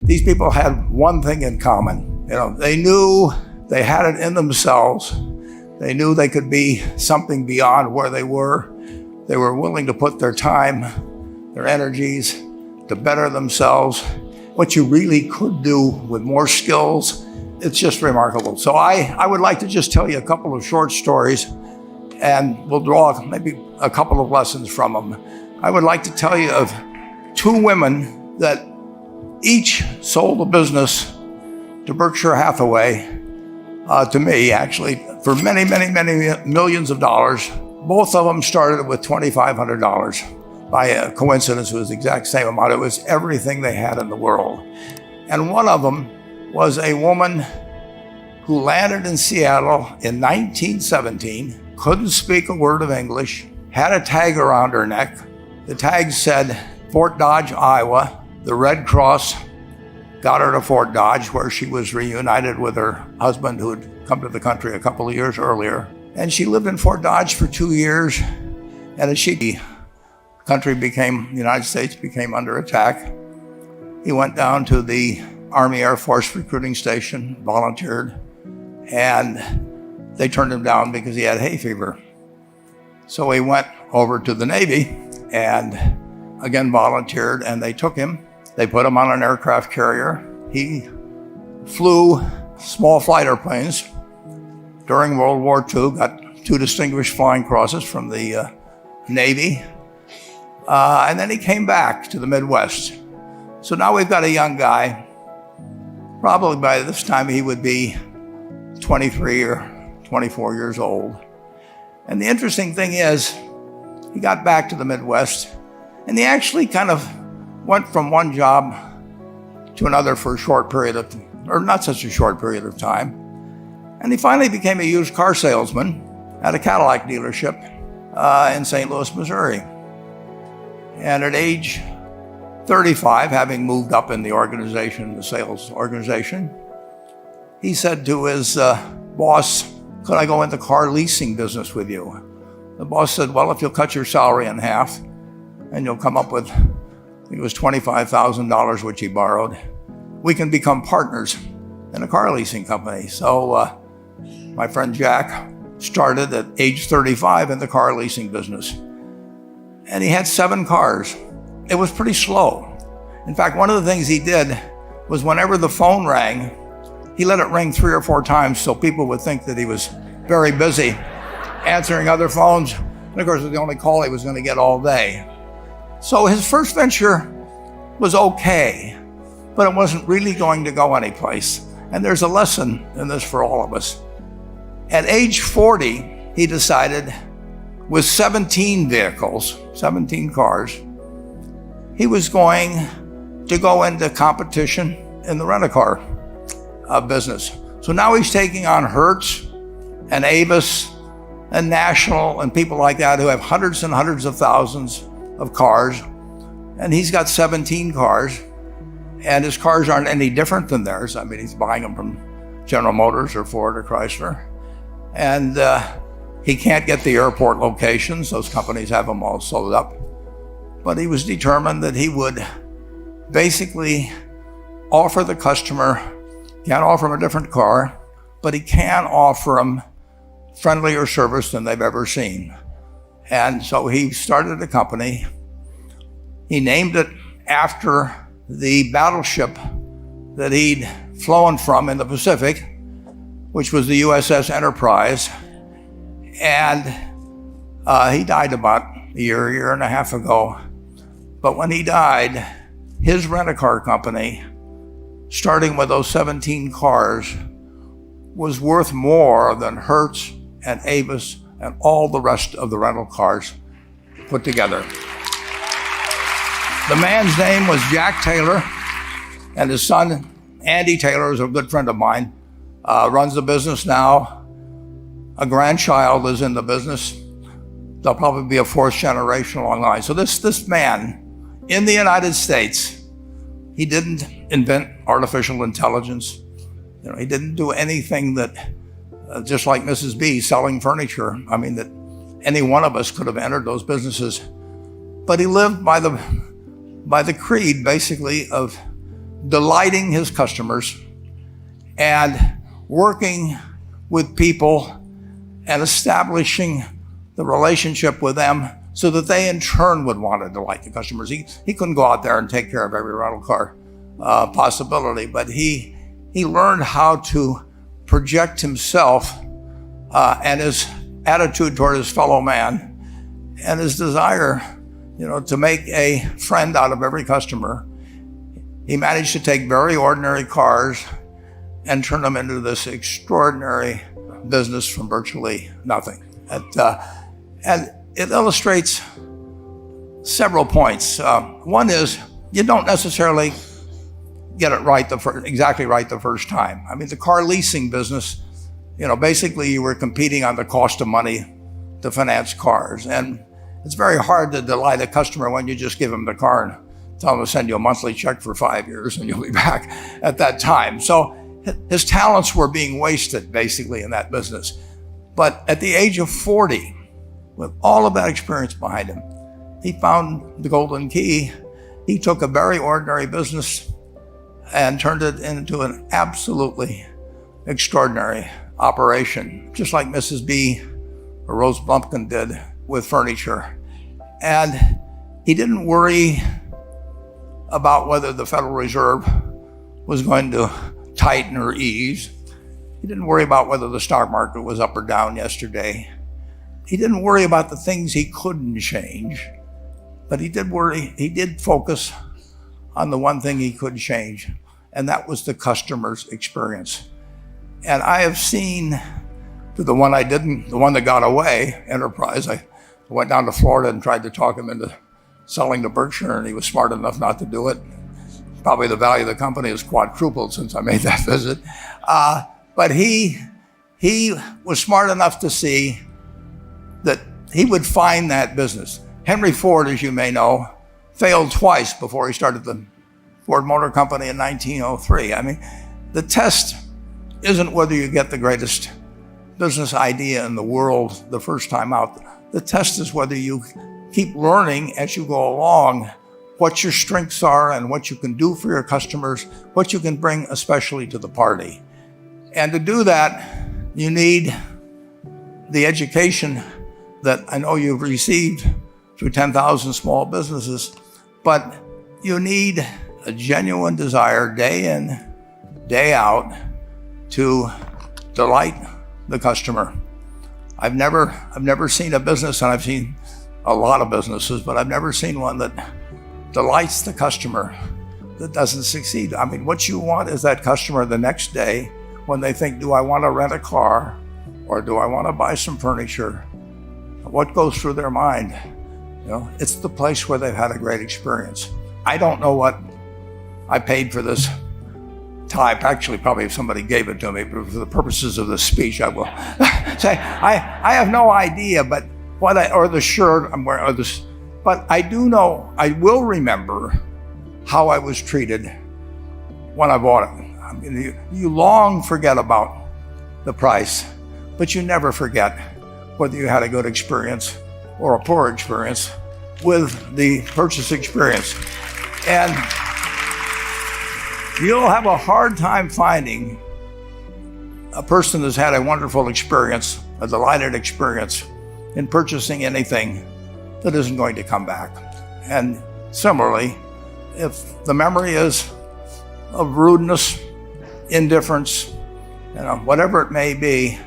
These people had one thing in common. They knew they had it in themselves. They knew they could be something beyond where they were. They were willing to put their time, their energies to better themselves. What you really could do with more skills, it's just remarkable. So I would like to just tell you a couple of short stories, and we'll draw maybe a couple of lessons from them. I would like to tell you of two women that each sold a business to Berkshire Hathaway, to me actually, for many, many, many millions of dollars. Both of them started with $2,500. By a coincidence, it was the exact same amount. It was everything they had in the world. And one of them was a woman who landed in Seattle in 1917, couldn't speak a word of English, had a tag around her neck. The tag said Fort Dodge, Iowa. The Red Cross got her to Fort Dodge, where she was reunited with her husband who had come to the country a couple of years earlier. And she lived in Fort Dodge for 2 years. And as the the United States became under attack, he went down to the Army Air Force recruiting station, volunteered, and they turned him down because he had hay fever. So he went over to the Navy and again volunteered, and they took him. They put him on an aircraft carrier. He flew small flight airplanes during World War II, got 2 distinguished flying crosses from the Navy, and then he came back to the Midwest. So now we've got a young guy. Probably by this time he would be 23 or 24 years old. And the interesting thing is, he got back to the Midwest, and he actually kind of went from one job to another for a short period of, or not such a short period of time. And he finally became a used car salesman at a Cadillac dealership in St. Louis, Missouri. And at age 35, having moved up in the organization, the sales organization, he said to his boss, "Could I go into car leasing business with you?" The boss said, "Well, if you'll cut your salary in half and you'll come up with," I think it was $25,000, which he borrowed, "we can become partners in a car leasing company." So my friend Jack started at age 35 in the car leasing business. And he had 7 cars. It was pretty slow. In fact, one of the things he did was whenever the phone rang, he let it ring 3 or 4 times so people would think that he was very busy answering other phones. And of course, it was the only call he was going to get all day. So his first venture was okay, but it wasn't really going to go anyplace. And there's a lesson in this for all of us. At age 40, he decided, with 17 vehicles, 17 cars, he was going to go into competition in the rent-a-car business. So now he's taking on Hertz and Avis and National and people like that who have hundreds and hundreds of thousands of cars. And he's got 17 cars, and his cars aren't any different than theirs. I mean, he's buying them from General Motors or Ford or Chrysler. And he can't get the airport locations. Those companies have them all sold up. But he was determined that he would basically offer the customer, can't offer him a different car, but he can offer them friendlier service than they've ever seen. And so he started a company. He named it after the battleship that he'd flown from in the Pacific, which was the USS Enterprise. And he died about a year and a half ago. But when he died, his rent-a-car company, starting with those 17 cars, was worth more than Hertz and Avis and all the rest of the rental cars put together. The man's name was Jack Taylor, and his son, Andy Taylor, is a good friend of mine, runs the business now. A grandchild is in the business. There'll probably be a 4th generation along the line. So this man in the United States, he didn't invent artificial intelligence. He didn't do anything that, just like Mrs. B selling furniture, I mean, that any one of us could have entered those businesses. But he lived by the creed, basically, of delighting his customers and working with people and establishing the relationship with them so that they in turn would want to delight the customers. He couldn't go out there and take care of every rental car possibility, but he learned how to project himself and his attitude toward his fellow man and his desire, to make a friend out of every customer. He managed to take very ordinary cars and turn them into this extraordinary business from virtually nothing. And it illustrates several points. One is you don't necessarily get it right exactly right the first time. I mean, the car leasing business, basically you were competing on the cost of money to finance cars. And it's very hard to delight a customer when you just give them the car and tell them to send you a monthly check for 5 years and you'll be back at that time. So his talents were being wasted basically in that business. But at the age of 40, with all of that experience behind him, he found the golden key. He took a very ordinary business and turned it into an absolutely extraordinary operation, just like Mrs. B or Rose Bumpkin did with furniture. And he didn't worry about whether the Federal Reserve was going to tighten or ease. He didn't worry about whether the stock market was up or down yesterday. He didn't worry about the things he couldn't change, but he did focus on the one thing he could change, and that was the customer's experience. And I have seen the one that got away, Enterprise. I went down to Florida and tried to talk him into selling to Berkshire, and he was smart enough not to do it. Probably the value of the company has quadrupled since I made that visit. But he was smart enough to see that he would find that business. Henry Ford, as you may know, failed twice before he started the Ford Motor Company in 1903. I mean, the test isn't whether you get the greatest business idea in the world the first time out. The test is whether you keep learning as you go along what your strengths are and what you can do for your customers, what you can bring especially to the party. And to do that, you need the education that I know you've received through 10,000 small businesses, but you need a genuine desire day in, day out to delight the customer. I've never seen a business, and I've seen a lot of businesses, but I've never seen one that delights the customer that doesn't succeed. I mean, what you want is that customer the next day when they think, do I want to rent a car or do I want to buy some furniture? What goes through their mind? It's the place where they've had a great experience. I don't know what I paid for this tie. Actually, probably if somebody gave it to me, but for the purposes of this speech, I will say I have no idea. But or the shirt I'm wearing, or this. But I do know, I will remember how I was treated when I bought it. I mean, you long forget about the price, but you never forget whether you had a good experience or a poor experience with the purchase experience. And you'll have a hard time finding a person that's had a wonderful experience, a delighted experience in purchasing anything that isn't going to come back. And similarly, if the memory is of rudeness, indifference, whatever it may be,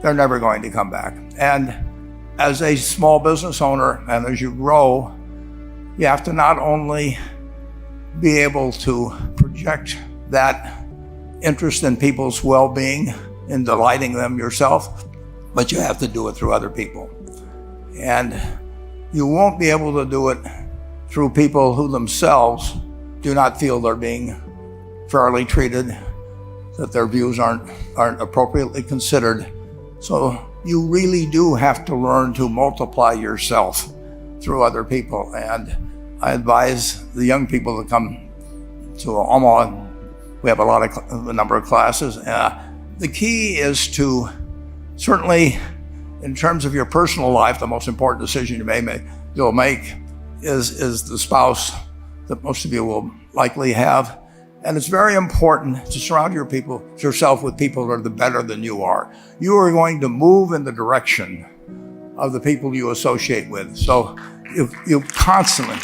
they're never going to come back. And as a small business owner, and as you grow, you have to not only be able to project that interest in people's well-being, in delighting them yourself, but you have to do it through other people. And you won't be able to do it through people who themselves do not feel they're being fairly treated, that their views aren't appropriately considered. So you really do have to learn to multiply yourself through other people. And I advise the young people to come to Omaha. We have a number of classes. The key is to, certainly in terms of your personal life, the most important decision you'll make is the spouse that most of you will likely have. And it's very important to surround yourself with people that are better than you are. You are going to move in the direction of the people you associate with. So you constantly,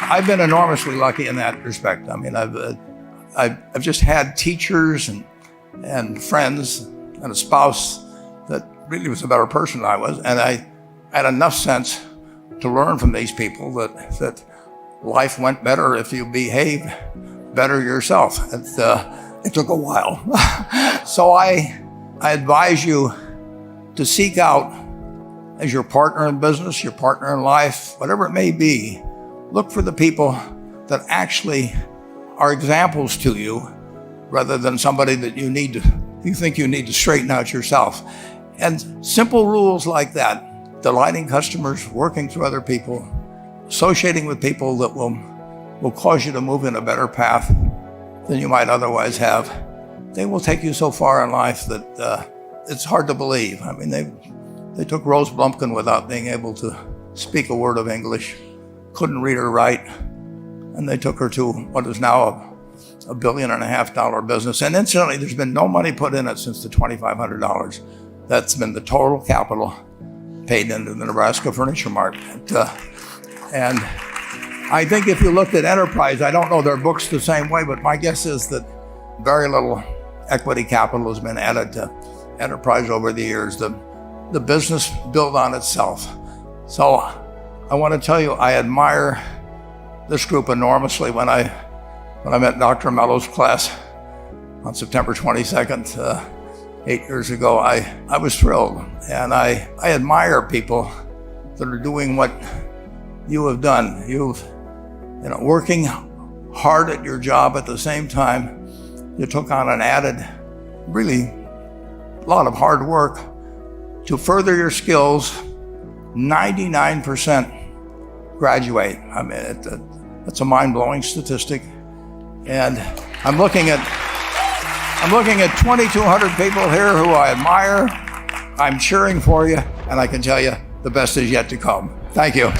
I've been enormously lucky in that respect. I mean, I've just had teachers and friends and a spouse that really was a better person than I was. And I had enough sense to learn from these people that life went better if you behaved better yourself. It took a while. So I advise you to seek out, as your partner in business, your partner in life, whatever it may be, look for the people that actually are examples to you rather than somebody that you think you need to straighten out yourself. And simple rules like that, delighting customers, working through other people, associating with people that will cause you to move in a better path than you might otherwise have, they will take you so far in life that it's hard to believe. I mean, they took Rose Blumpkin without being able to speak a word of English, couldn't read or write, and they took her to what is now a $1.5 billion business. And incidentally, there's been no money put in it since the $2,500. That's been the total capital paid into the Nebraska Furniture Mart. And I think if you looked at Enterprise, I don't know their books the same way, but my guess is that very little equity capital has been added to Enterprise over the years. The business built on itself. So I want to tell you, I admire this group enormously. When I met Dr. Mello's class on September 22nd, 8 years ago, I was thrilled. And I admire people that are doing what you have done. Working hard at your job at the same time, you took on an added, really, a lot of hard work to further your skills. 99% graduate. I mean, it's a mind-blowing statistic. And I'm looking at 2,200 people here who I admire. I'm cheering for you, and I can tell you the best is yet to come. Thank you.